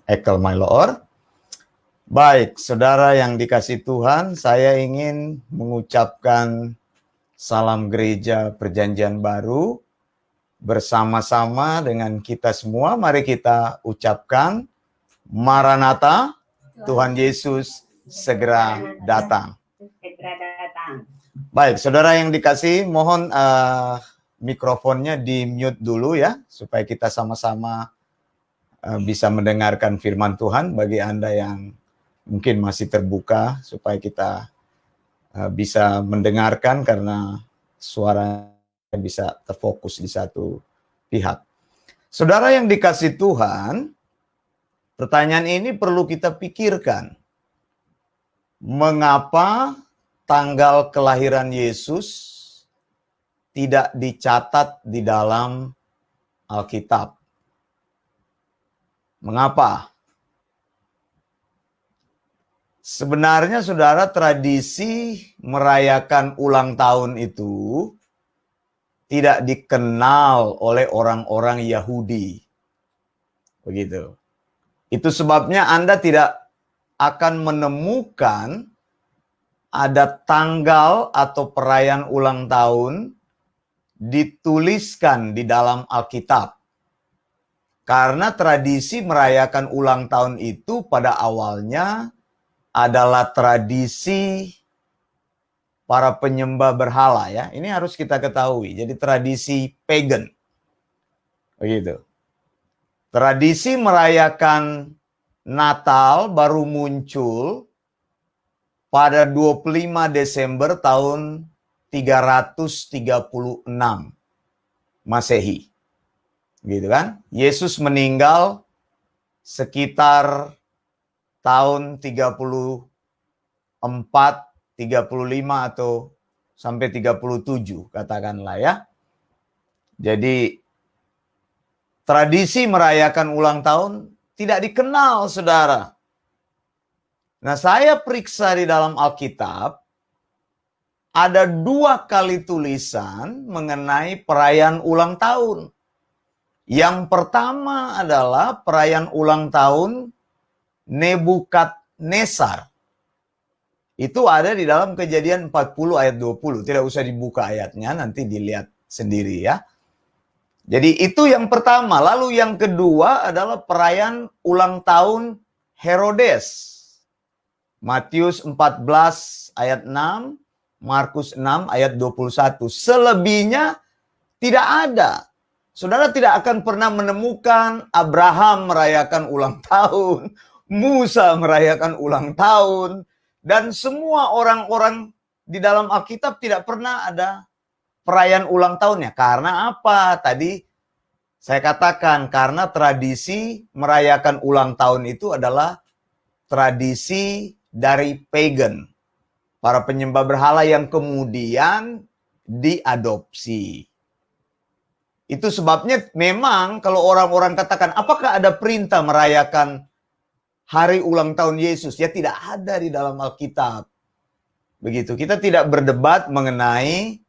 Ekel Mailor. Baik, saudara yang dikasih Tuhan, saya ingin mengucapkan salam gereja perjanjian baru bersama-sama dengan kita semua. Mari kita ucapkan Maranatha, Tuhan Yesus segera datang. Baik, saudara yang dikasih, mohon mikrofonnya di-mute dulu ya, supaya kita sama-sama bisa mendengarkan firman Tuhan. Bagi Anda yang mungkin masih terbuka, supaya kita bisa mendengarkan karena suara bisa terfokus di satu pihak. Saudara yang dikasih Tuhan, pertanyaan ini perlu kita pikirkan. Mengapa tanggal kelahiran Yesus tidak dicatat di dalam Alkitab? Mengapa? Sebenarnya saudara, tradisi merayakan ulang tahun itu tidak dikenal oleh orang-orang Yahudi. Begitu. Itu sebabnya Anda tidak akan menemukan ada tanggal atau perayaan ulang tahun dituliskan di dalam Alkitab. Karena tradisi merayakan ulang tahun itu pada awalnya adalah tradisi para penyembah berhala ya. Ini harus kita ketahui. Jadi tradisi pagan. Begitu. Tradisi merayakan Natal baru muncul pada 25 Desember tahun 336 Masehi. Gitu kan? Yesus meninggal sekitar tahun 34, 35 atau sampai 37 katakanlah ya. Jadi tradisi merayakan ulang tahun tidak dikenal, saudara. Nah, saya periksa di dalam Alkitab, ada 2 kali tulisan mengenai perayaan ulang tahun. Yang pertama adalah perayaan ulang tahun Nebukadnezar. Itu ada di dalam Kejadian 40 ayat 20. Tidak usah dibuka ayatnya, nanti dilihat sendiri ya. Jadi itu yang pertama. Lalu yang kedua adalah perayaan ulang tahun Herodes. Matius 14 ayat 6, Markus 6 ayat 21. Selebihnya tidak ada. Saudara tidak akan pernah menemukan Abraham merayakan ulang tahun, Musa merayakan ulang tahun, dan semua orang-orang di dalam Alkitab tidak pernah ada perayaan ulang tahunnya. Karena apa? Tadi saya katakan, karena tradisi merayakan ulang tahun itu adalah tradisi dari pagan, para penyembah berhala yang kemudian diadopsi. Itu sebabnya memang kalau orang-orang katakan, apakah ada perintah merayakan hari ulang tahun Yesus? Ya tidak ada di dalam Alkitab. Begitu, kita tidak berdebat mengenai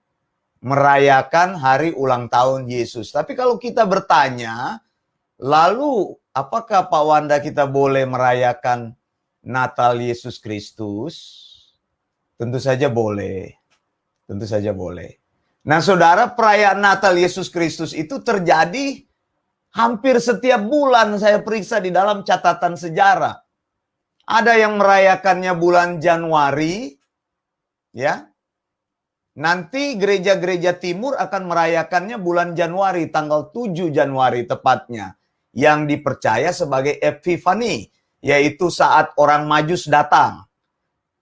merayakan hari ulang tahun Yesus. Tapi kalau kita bertanya, lalu apakah Pak Wanda kita boleh merayakan Natal Yesus Kristus? Tentu saja boleh. Tentu saja boleh. Nah saudara, perayaan Natal Yesus Kristus itu terjadi hampir setiap bulan. Saya periksa di dalam catatan sejarah. Ada yang merayakannya bulan Januari, ya. Nanti gereja-gereja timur akan merayakannya bulan Januari, tanggal 7 Januari tepatnya. Yang dipercaya sebagai Epifani, yaitu saat orang Majus datang.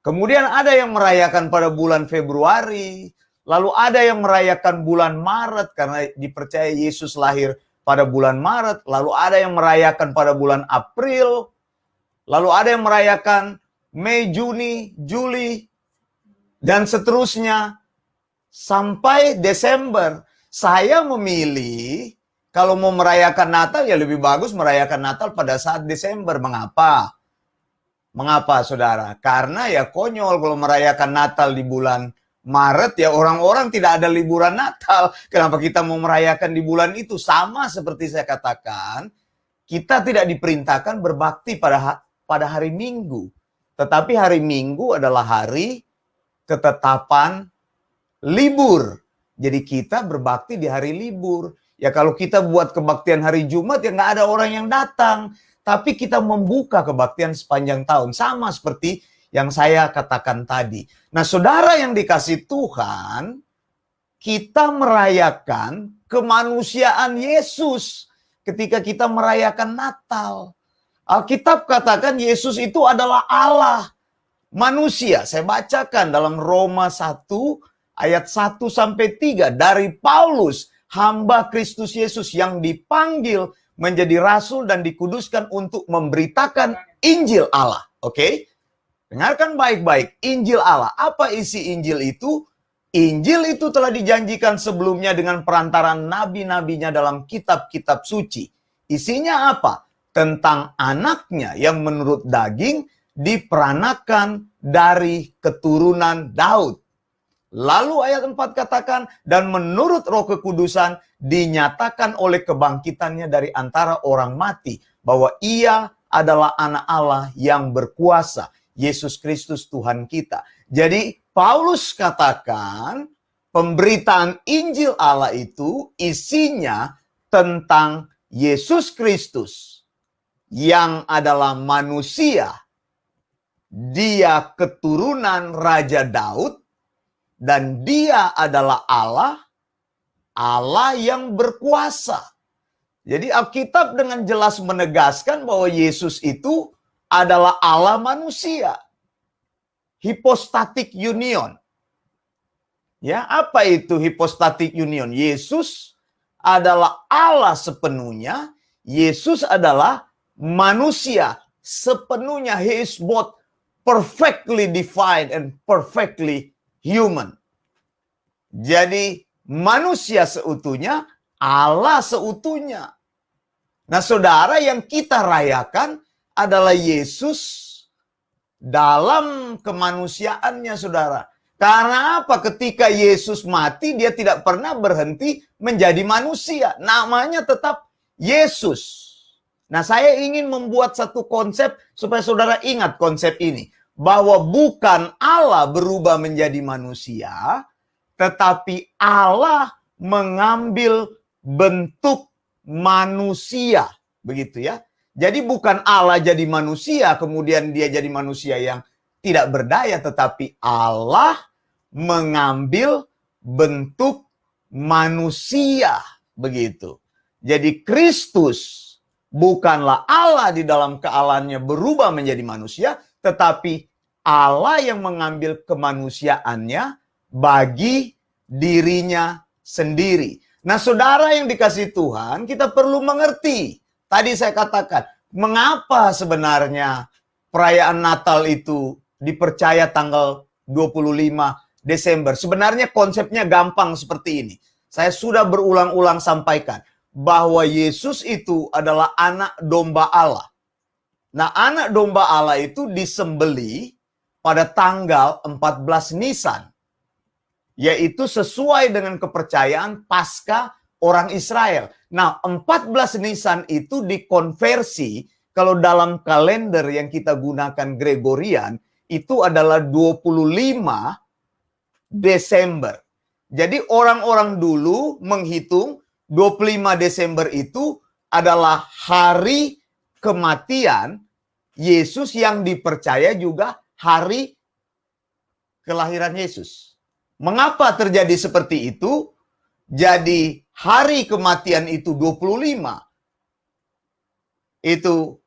Kemudian ada yang merayakan pada bulan Februari, lalu ada yang merayakan bulan Maret karena dipercaya Yesus lahir pada bulan Maret, lalu ada yang merayakan pada bulan April, lalu ada yang merayakan Mei, Juni, Juli, dan seterusnya. Sampai Desember. Saya memilih kalau mau merayakan Natal ya lebih bagus merayakan Natal pada saat Desember. Mengapa? Mengapa saudara? Karena ya konyol kalau merayakan Natal di bulan Maret ya orang-orang tidak ada liburan Natal. Kenapa kita mau merayakan di bulan itu? Sama seperti saya katakan, kita tidak diperintahkan berbakti pada hari Minggu. Tetapi hari Minggu adalah hari ketetapan libur. Jadi kita berbakti di hari libur. Ya kalau kita buat kebaktian hari Jumat ya nggak ada orang yang datang. Tapi kita membuka kebaktian sepanjang tahun. Sama seperti yang saya katakan tadi. Nah saudara yang dikasih Tuhan, kita merayakan kemanusiaan Yesus ketika kita merayakan Natal. Alkitab katakan Yesus itu adalah Allah, manusia. Saya bacakan dalam Roma 1 ayat 1-3 dari Paulus, hamba Kristus Yesus yang dipanggil menjadi rasul dan dikuduskan untuk memberitakan Injil Allah. Oke? Dengarkan baik-baik, Injil Allah. Apa isi Injil itu? Injil itu telah dijanjikan sebelumnya dengan perantaran nabi-nabinya dalam kitab-kitab suci. Isinya apa? Tentang anaknya yang menurut daging diperanakan dari keturunan Daud. Lalu ayat 4 katakan, dan menurut Roh Kekudusan dinyatakan oleh kebangkitannya dari antara orang mati, bahwa ia adalah anak Allah yang berkuasa, Yesus Kristus Tuhan kita. Jadi Paulus katakan, pemberitaan Injil Allah itu isinya tentang Yesus Kristus yang adalah manusia. Dia keturunan Raja Daud dan dia adalah Allah, Allah yang berkuasa. Jadi Alkitab dengan jelas menegaskan bahwa Yesus itu adalah Allah manusia. Hypostatic union. Ya, apa itu hypostatic union? Yesus adalah Allah sepenuhnya, Yesus adalah manusia sepenuhnya. He is both perfectly divine and perfectly human. Jadi manusia seutuhnya, Allah seutuhnya. Nah saudara, yang kita rayakan adalah Yesus dalam kemanusiaannya saudara. Karena apa? Ketika Yesus mati, dia tidak pernah berhenti menjadi manusia. Namanya tetap Yesus. Nah, saya ingin membuat satu konsep supaya saudara ingat konsep ini. Bahwa bukan Allah berubah menjadi manusia, tetapi Allah mengambil bentuk manusia. Begitu ya. Jadi bukan Allah jadi manusia, kemudian dia jadi manusia yang tidak berdaya, tetapi Allah mengambil bentuk manusia. Begitu. Jadi Kristus bukanlah Allah di dalam kealahannya berubah menjadi manusia, tetapi Allah yang mengambil kemanusiaannya bagi dirinya sendiri. Nah saudara yang dikasih Tuhan, kita perlu mengerti. Tadi saya katakan, mengapa sebenarnya perayaan Natal itu dipercaya tanggal 25 Desember? Sebenarnya konsepnya gampang seperti ini. Saya sudah berulang-ulang sampaikan bahwa Yesus itu adalah anak domba Allah. Nah, anak domba Allah itu disembeli pada tanggal 14 Nisan. Yaitu sesuai dengan kepercayaan Paskah orang Israel. Nah, 14 Nisan itu dikonversi, kalau dalam kalender yang kita gunakan Gregorian, itu adalah 25 Desember. Jadi orang-orang dulu menghitung 25 Desember itu adalah hari kematian Yesus yang dipercaya juga hari kelahiran Yesus. Mengapa terjadi seperti itu? Jadi hari kematian itu 25. Itu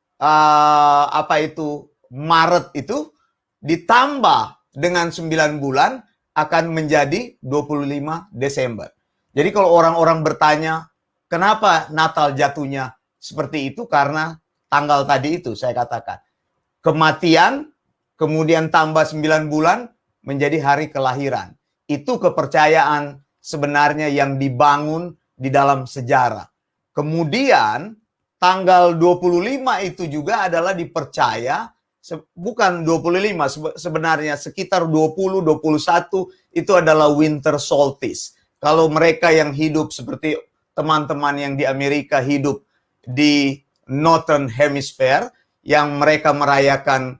Maret itu ditambah dengan 9 bulan akan menjadi 25 Desember. Jadi kalau orang-orang bertanya, kenapa Natal jatuhnya seperti itu? Karena tanggal tadi itu saya katakan. Kematian, kemudian tambah 9 bulan menjadi hari kelahiran. Itu kepercayaan sebenarnya yang dibangun di dalam sejarah. Kemudian tanggal 25 itu juga adalah dipercaya, bukan 25 sebenarnya, sekitar 20, 21 itu adalah winter solstice. Kalau mereka yang hidup seperti teman-teman yang di Amerika hidup di Northern Hemisphere yang mereka merayakan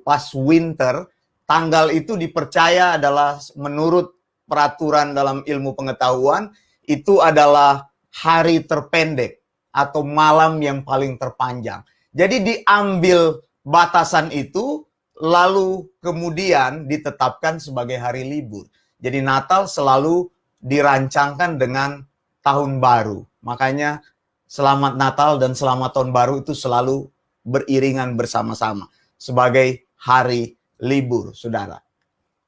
pas winter, tanggal itu dipercaya adalah menurut peraturan dalam ilmu pengetahuan itu adalah hari terpendek atau malam yang paling terpanjang. Jadi diambil batasan itu lalu kemudian ditetapkan sebagai hari libur. Jadi Natal selalu dirancangkan dengan tahun baru. Makanya Selamat Natal dan Selamat Tahun Baru itu selalu beriringan bersama-sama sebagai hari libur, saudara.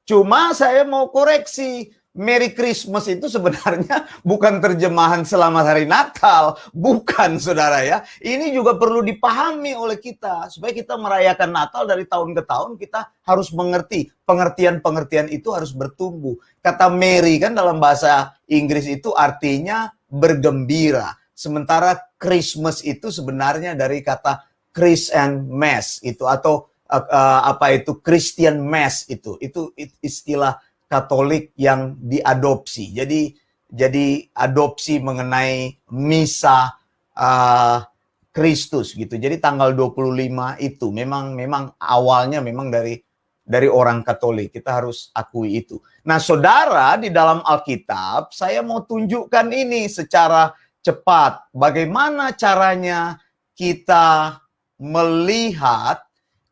Cuma saya mau koreksi, Merry Christmas itu sebenarnya bukan terjemahan Selamat Hari Natal, bukan, saudara ya. Ini juga perlu dipahami oleh kita supaya kita merayakan Natal dari tahun ke tahun. Kita harus mengerti, pengertian-pengertian itu harus bertumbuh. Kata Merry kan dalam bahasa Inggris itu artinya bergembira. Sementara Christmas itu sebenarnya dari kata Chris and Mass itu, atau Christian Mass itu istilah Katolik yang diadopsi. Jadi adopsi mengenai misa Kristus gitu. Jadi tanggal 25 itu memang awalnya memang dari orang Katolik. Kita harus akui itu. Nah, saudara, di dalam Alkitab saya mau tunjukkan ini secara cepat. Bagaimana caranya kita melihat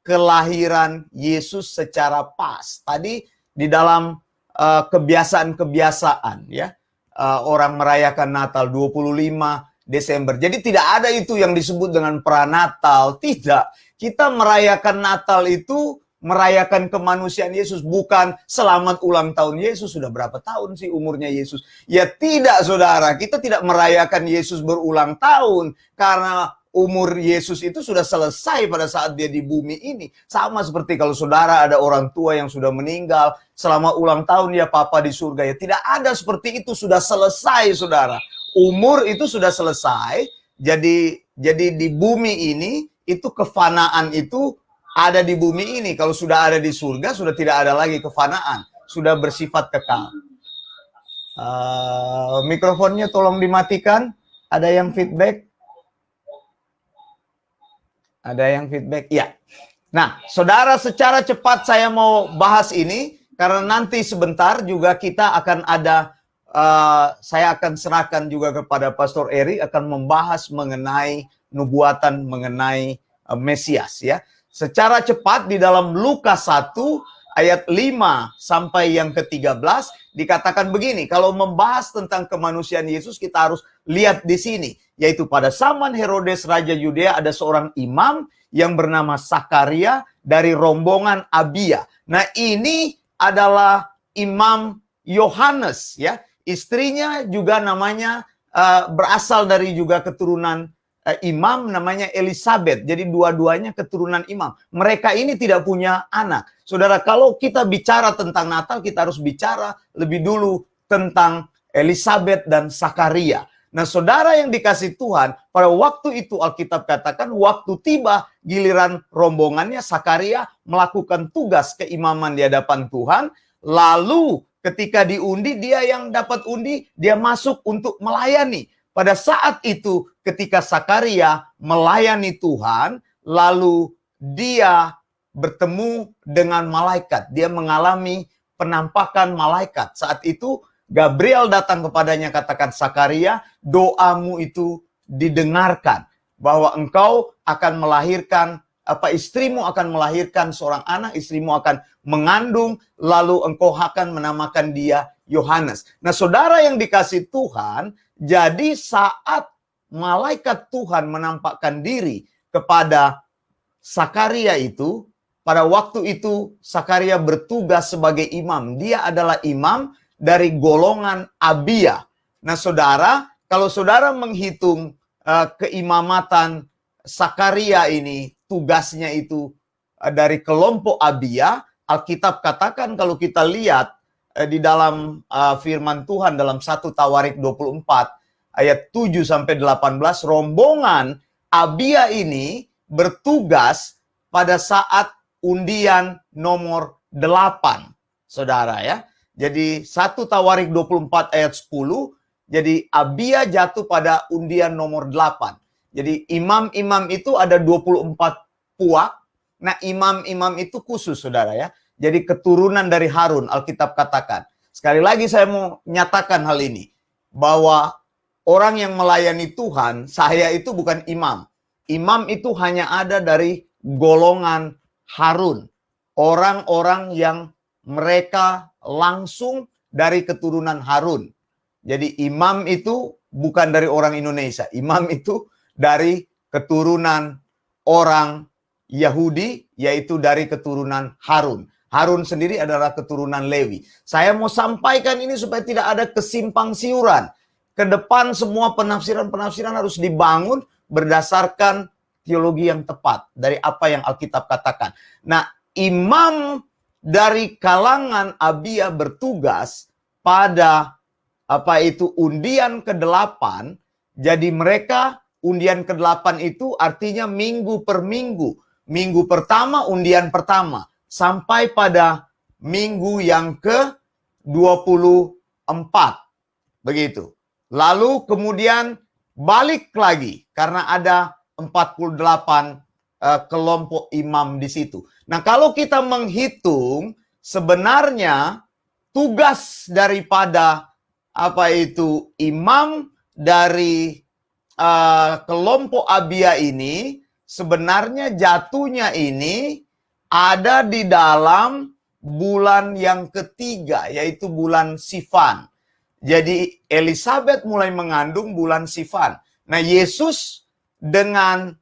kelahiran Yesus secara pas. Tadi di dalam kebiasaan-kebiasaan ya, orang merayakan Natal 25 Desember. Jadi tidak ada itu yang disebut dengan pranatal. Tidak. Kita merayakan Natal itu merayakan kemanusiaan Yesus, bukan selamat ulang tahun Yesus. Sudah berapa tahun sih umurnya Yesus? Ya tidak, saudara. Kita tidak merayakan Yesus berulang tahun karena umur Yesus itu sudah selesai pada saat dia di bumi ini. Sama seperti kalau saudara ada orang tua yang sudah meninggal, selama ulang tahun ya Papa di surga. Ya tidak ada seperti itu, sudah selesai, saudara. Umur itu sudah selesai. Jadi di bumi ini itu kefanaan itu ada di bumi ini. Kalau sudah ada di surga, sudah tidak ada lagi kefanaan. Sudah bersifat kekal. Mikrofonnya tolong dimatikan. Ada yang feedback? Ada yang feedback? Ya. Nah, saudara, secara cepat saya mau bahas ini. Karena nanti sebentar juga kita akan ada, saya akan serahkan juga kepada Pastor Eri, akan membahas mengenai nubuatan, mengenai Mesias ya. Secara cepat di dalam Lukas 1 ayat 5 sampai yang ke-13 dikatakan begini. Kalau membahas tentang kemanusiaan Yesus kita harus lihat di sini. Yaitu pada zaman Herodes Raja Yudea ada seorang imam yang bernama Sakaria dari rombongan Abia. Nah ini adalah Imam Yohanes ya. Istrinya juga namanya berasal dari juga keturunan imam namanya Elizabeth. Jadi dua-duanya keturunan imam. Mereka ini tidak punya anak. Saudara, kalau kita bicara tentang Natal, kita harus bicara lebih dulu tentang Elizabeth dan Sakaria. Nah, saudara yang dikasih Tuhan, pada waktu itu Alkitab katakan, waktu tiba giliran rombongannya, Sakaria melakukan tugas keimaman di hadapan Tuhan. Lalu ketika diundi, dia yang dapat undi, dia masuk untuk melayani. Pada saat itu ketika Sakaria melayani Tuhan, lalu dia bertemu dengan malaikat. Dia mengalami penampakan malaikat. Saat itu Gabriel datang kepadanya, katakan, Sakaria, doamu itu didengarkan. Bahwa engkau akan melahirkan, istrimu akan melahirkan seorang anak, istrimu akan mengandung, lalu engkau akan menamakan dia Yohanes. Nah, saudara yang dikasih Tuhan, jadi saat malaikat Tuhan menampakkan diri kepada Sakaria itu, pada waktu itu Sakaria bertugas sebagai imam. Dia adalah imam dari golongan Abia. Nah, saudara, kalau saudara menghitung keimamatan Sakaria ini, tugasnya itu dari kelompok Abia, Alkitab katakan kalau kita lihat di dalam firman Tuhan dalam 1 Tawarik 24 ayat 7 sampai 18, rombongan Abia ini bertugas pada saat undian nomor 8. Saudara ya. Jadi 1 Tawarik 24 ayat 10, jadi Abia jatuh pada undian nomor 8. Jadi imam-imam itu ada 24 puak. Nah, imam-imam itu khusus, saudara ya. Jadi keturunan dari Harun, Alkitab katakan. Sekali lagi saya mau nyatakan hal ini. Bahwa orang yang melayani Tuhan, saya itu bukan imam. Imam itu hanya ada dari golongan Harun. Orang-orang yang mereka langsung dari keturunan Harun. Jadi imam itu bukan dari orang Indonesia. Imam itu dari keturunan orang Yahudi, yaitu dari keturunan Harun. Harun sendiri adalah keturunan Lewi. Saya mau sampaikan ini supaya tidak ada kesimpang siuran. Ke depan semua penafsiran-penafsiran harus dibangun berdasarkan teologi yang tepat dari apa yang Alkitab katakan. Nah, imam dari kalangan Abia bertugas pada undian ke-8. Jadi mereka undian ke-8 itu artinya minggu per minggu. Minggu pertama undian pertama sampai pada minggu yang ke-24. Begitu. Lalu kemudian balik lagi karena ada 48 kelompok imam di situ. Nah, kalau kita menghitung sebenarnya tugas daripada imam dari kelompok Abia ini sebenarnya jatuhnya ini ada di dalam bulan yang ketiga, yaitu bulan Sivan. Jadi Elisabet mulai mengandung bulan Sivan. Nah, Yesus dengan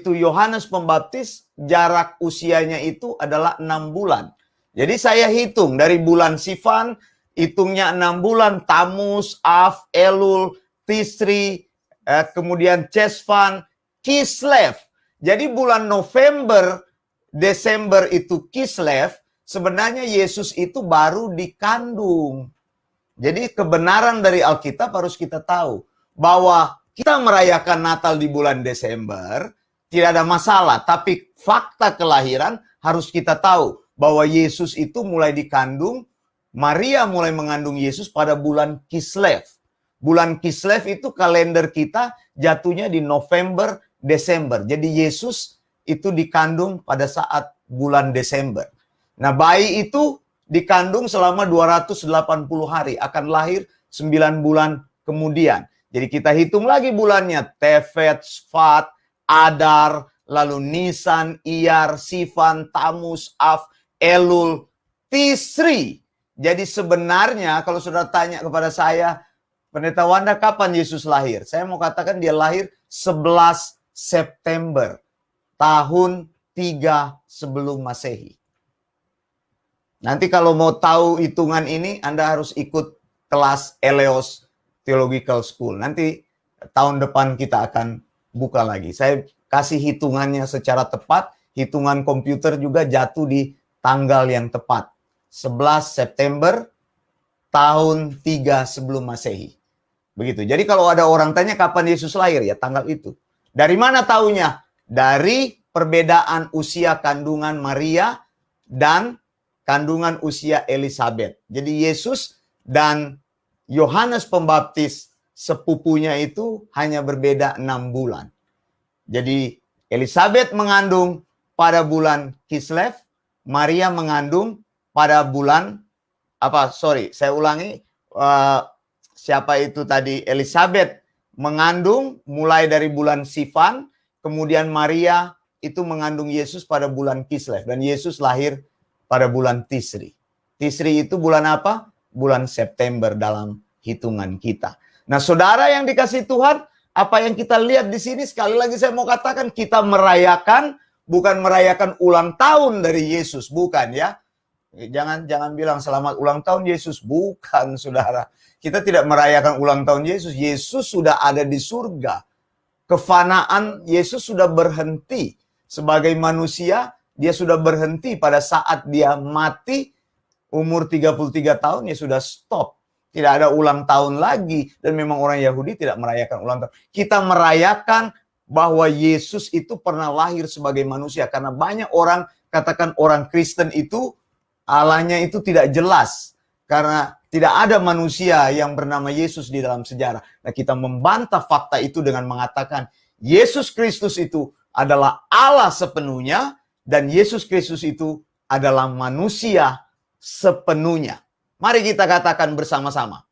Yohanes Pembaptis, jarak usianya itu adalah 6 bulan. Jadi saya hitung dari bulan Sivan, hitungnya 6 bulan, Tamus, Av, Elul, Tisri, kemudian Chesvan, Kislev. Jadi bulan November, Desember itu Kislev, sebenarnya Yesus itu baru dikandung. Jadi kebenaran dari Alkitab harus kita tahu. Bahwa kita merayakan Natal di bulan Desember, tidak ada masalah. Tapi fakta kelahiran harus kita tahu. Bahwa Yesus itu mulai dikandung, Maria mulai mengandung Yesus pada bulan Kislev. Bulan Kislev itu kalender kita jatuhnya di November, Desember. Jadi Yesus itu dikandung pada saat bulan Desember. Nah, bayi itu dikandung selama 280 hari. Akan lahir 9 bulan kemudian. Jadi kita hitung lagi bulannya. Tevet, Sfat, Adar, lalu Nisan, Iyar, Sivan, Tamus, Av, Elul, Tisri. Jadi sebenarnya kalau sudah tanya kepada saya, Pendeta Wanda, kapan Yesus lahir? Saya mau katakan dia lahir 11 September. Tahun 3 sebelum Masehi. Nanti kalau mau tahu hitungan ini, Anda harus ikut kelas Eleos Theological School. Nanti tahun depan kita akan buka lagi. Saya kasih hitungannya secara tepat. Hitungan komputer juga jatuh di tanggal yang tepat. 11 September tahun 3 sebelum Masehi. Begitu. Jadi kalau ada orang tanya kapan Yesus lahir, ya tanggal itu. Dari mana taunya? Dari perbedaan usia kandungan Maria dan kandungan usia Elisabet. Jadi Yesus dan Yohanes Pembaptis sepupunya itu hanya berbeda 6 bulan. Jadi Elisabet mengandung pada bulan Kislev, Maria mengandung pada bulan siapa itu tadi? Elisabet mengandung mulai dari bulan Sivan, kemudian Maria itu mengandung Yesus pada bulan Kislev dan Yesus lahir pada bulan Tisri. Tisri itu bulan apa? Bulan September dalam hitungan kita. Nah, saudara yang dikasihi Tuhan, apa yang kita lihat di sini sekali lagi saya mau katakan kita merayakan bukan merayakan ulang tahun dari Yesus, bukan ya. Jangan bilang selamat ulang tahun Yesus, bukan saudara. Kita tidak merayakan ulang tahun Yesus. Yesus sudah ada di surga. Kefanaan Yesus sudah berhenti. Sebagai manusia, dia sudah berhenti pada saat dia mati. Umur 33 tahun, ya sudah stop. Tidak ada ulang tahun lagi. Dan memang orang Yahudi tidak merayakan ulang tahun. Kita merayakan bahwa Yesus itu pernah lahir sebagai manusia. Karena banyak orang, katakan orang Kristen itu, Allahnya itu tidak jelas. Karena Tidak ada manusia yang bernama Yesus di dalam sejarah. Nah, kita membantah fakta itu dengan mengatakan Yesus Kristus itu adalah Allah sepenuhnya dan Yesus Kristus itu adalah manusia sepenuhnya. Mari kita katakan bersama-sama.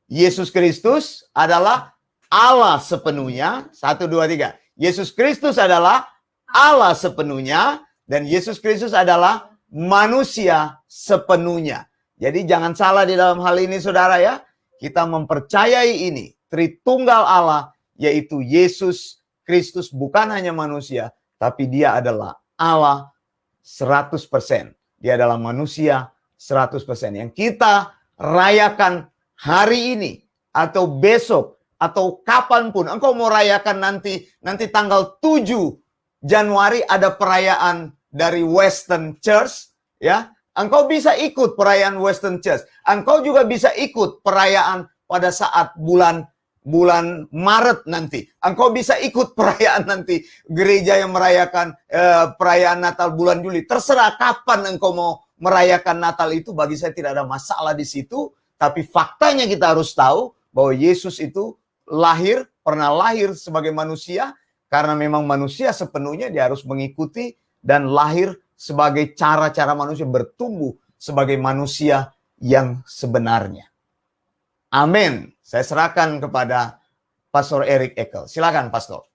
Yesus Kristus adalah Allah sepenuhnya. 1, 2, 3. Yesus Kristus adalah Allah sepenuhnya dan Yesus Kristus adalah manusia sepenuhnya. Jadi jangan salah di dalam hal ini saudara ya. Kita mempercayai ini. Tritunggal Allah yaitu Yesus Kristus bukan hanya manusia. Tapi dia adalah Allah 100%. Dia adalah manusia 100%. Yang kita rayakan hari ini. Atau besok. Atau kapanpun. Engkau mau rayakan nanti tanggal 7 Januari ada perayaan dari Western Church. Ya. Engkau bisa ikut perayaan Western Church. Engkau juga bisa ikut perayaan pada saat bulan Maret nanti. Engkau bisa ikut perayaan nanti. Gereja yang merayakan perayaan Natal bulan Juli. Terserah kapan engkau mau merayakan Natal itu. Bagi saya tidak ada masalah di situ. Tapi faktanya kita harus tahu bahwa Yesus itu pernah lahir sebagai manusia. Karena memang manusia sepenuhnya dia harus mengikuti dan lahir sebagai cara-cara manusia bertumbuh sebagai manusia yang sebenarnya. Amin. Saya serahkan kepada Pastor Eric Ekel. Silakan, Pastor.